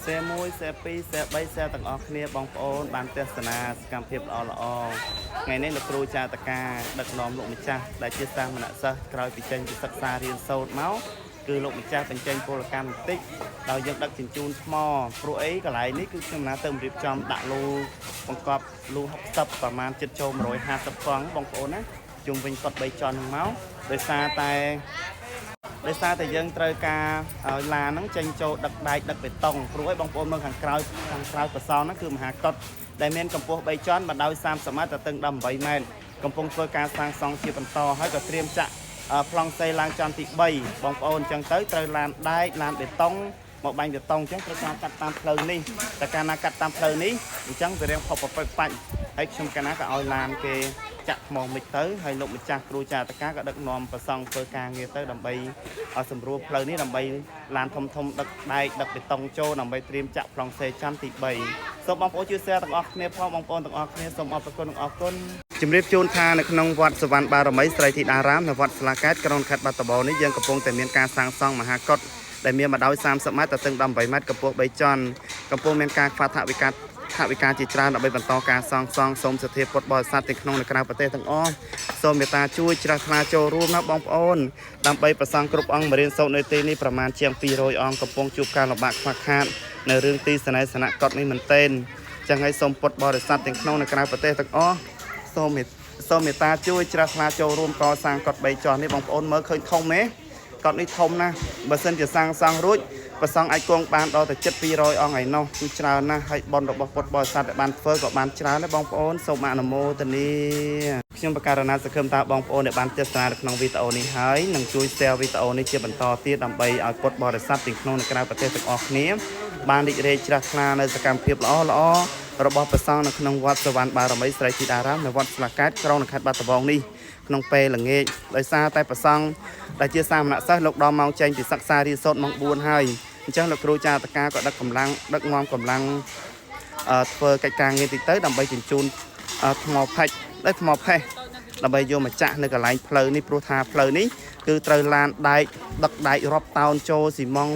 xe môi xe pi xe bay xe tầng ở kia bong ôn bàn test na cam phep lò ngày nay là kêu cha ta ca đặt nóm lụng cha đại chia sang mà nãy giờ coi bị tranh bị sắc xa riêng sâu máu cứ lụng chaเป็นtranh cô là cam tích đào dân đặt chỉnh chun mò pro ấy cả lại ní cứ xem là tầm điệp trong đại lu bong cọp lu hấp tậpประมาณ7 châu rồi 50 phẳng bong ôn á chung vinh cọt bay tròn máu đời xa tay để xa thì dân trời ca là nó tranh châu đặc đại đặc biệt tông rồi bóng ôn mừng hàng cào của sau nó cứ mà cột đại miền cầm phố bay tròn mà đau sam sớm mà từng đầm bay men cầm phong phơi ca sang song chia phần to hay có tiêm chạ phong xây lang tròn thị bay bóng ôn chẳng tới trời làm đai làm biệt tông một bánh biệt tông chẳng tới cắt tam phơi ní tại ca na cắt tam phơi ní chẳng về đem học một bánh hay trong cái ná cả oi làm cái chặt mòn mịch tới hay lụng mịch chặt cua trà tất cả các đất nòm và xong phơi ca nghe tới đầm bay ở sầm rùa phơi ní đầm bay làm thông thông đất đai đặc biệt tông châu đầm bay tiêm chặt phong xây trăm thị bay số bóng phố chưa xe tầng óc nè phong bóng ôn tầng óc nè sông óc tầng con óc con chìm riết chôn thaในក្នុងវត្តសវណ្ណបារមីស្រីធីតារាមនៅវត្តស្លាកែតក្រុងខេត្តបាត់ដំបងនេះយើងកំពុងតែមានការសាងសង់មហាកុដិដែលមានម្ដោយ30 ម៉ែត្រទៅដល់8 ម៉ែត្រកម្ពស់3ជាន់កំពុងមានការខ្វះថវិកាជាច្រើនដើម្បីបន្តការសាងសង់សូមសទ្ធាពុទ្ធបរិស័ទទាំងក្នុងនិងក្រៅប្រទេសទាំងអស់សូមមេត្តាជួយជ្រះថ្លាចូលរួមណាបងប្អូនដើម្បីប្រសង់គ្រប់អង្គមករៀនសូត្រនៅទីនេះប្រមាណជាង200អង្គកំពុងជួបការលំបាកខ្វះខាតនៅរឿងទីសនេសនៈកុដិនេះមែនទែនចឹងហើយសូមពុទ្ធបរិស័ទទាំងក្នុងនិងក្រៅប្រទេសទាំងអស់សូមមេត្តាជួយជ្រះថ្លាចូលរួមកសាងកុដិ3ជាន់នេះបងប្អូនមើលឃើញធំទេកុដិនេះធំណាស់បើសិនជាសាងសង់រួចប្រសង់អាចគង់បានដល់ទៅ700អង្គឯណោះគឺច្រើនណាស់ហើយបុណ្យរបស់ពុទ្ធបរិស័ទដែលបានធ្វើក៏បានច្រើនដែរបងប្អូនសូមអនុមោទនាខ្ញុំបករណាសង្ឃឹមថាបងប្អូនដែលបានទស្សនានៅក្នុងវីដេអូនេះហើយនឹងជួយ share វីដេអូនេះជាបន្តទៀតដើម្បីឲ្យពុទ្ធបរិស័ទទាំងក្នុងនិងក្រៅប្រទេសទាំងអស់គ្នាបានរីករាយជ្រះថ្លានៅសកម្មភាពល្អរបស់ព្រះសង្ឃនៅក្នុងវត្តសវណ្ណបារមីស្រីធីតារាមនៅវត្តស្លាកែតក្រុងខេត្តបាត់ដំបងនេះក្នុងពេលល្ងាចដោយសារតែព្រះសង្ឃដែលជាសាមណសិស្សលោកដល់ម៉ោងចេញពីសិក្សារៀនសូត្រម៉ោង 4 ហើយអញ្ចឹងលោកគ្រូចាតកាក៏ដឹកនាំកម្លាំងធ្វើកិច្ចការងារទីទៅដើម្បីជញ្ជូនថ្មផេះដើម្បីយកមកចាក់នៅកន្លែងផ្លូវនេះព្រោះថាផ្លូវនេះគឺត្រូវឡានដែកដឹកដែករាប់តោនចូលស៊ីម៉ង់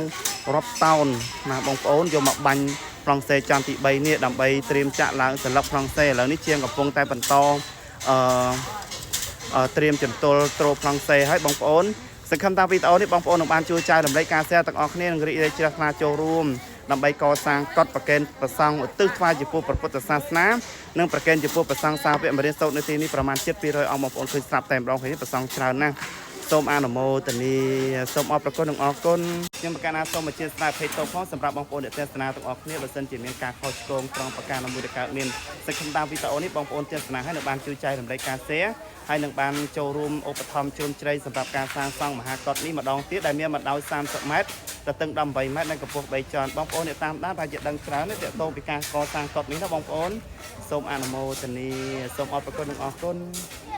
រាប់តោនណាបងប្អូនយកមកបាញ់ប្លង់សេចំទី3នេះដើម្បីត្រៀមចាក់ឡើងសន្លឹកប្លង់សេឥឡូវនេះជាងកំពុងតែបន្តត្រៀមចំទល់ត្រូប្លង់សេឲ្យបងប្អូនសង្ឃឹមថាវីដេអូនេះបងប្អូននឹងបានជួយចែករំលែកការ share ទាំងអស់គ្នានឹងរីករាយជ្រះថ្លាចូលរួមដើម្បីកសាងកុដិប្រកេនប្រសង់ឧទ្ទិសថ្វាយចំពោះព្រះពុទ្ធសាសនានិងប្រកេនចំពោះព្រះសង្ឃសាវកមករៀនសូត្រនៅទីនេះប្រមាណ200អង្គបងប្អូនឃើញស្រាប់តែម្ដងហើយព្រះសង្ឃច្រើនណាស់សូមអនុមោទនាសូមអរព្រគុណនិងអរគុណខ្ញុំប្រកាសណាសូមអធិស្ឋានភេទតផងសម្រាប់បងប្អូនអ្នកទស្សនាទាំងអស់គ្នាបើសិនជាមានការខុសឆ្គងត្រង់ប្រការណាមួយដែលកើតមានសង្ឃឹមតាមវីដេអូនេះបងប្អូនទស្សនាហើយនឹងបានជួយចែករំលែកការ share ហើយនឹងបានចូលរួមឧបត្ថម្ភជ្រុំជ្រៃសម្រាប់ការសាងសង់មហាកុដិនេះម្ដងទៀតដែលមានម្ដោយ30 ម៉ែត្រទៅទឹក18 ម៉ែត្រនិងកម្ពស់3ជាន់បងប្អូនអ្នកតាមដានប្រហែលជាដឹងច្រើនទេទាក់ទងពីការកសាងកុដិនេះណាបងប្អូនសូមអនុមោទនាសូមអរព្រគុណនិងអរគុណ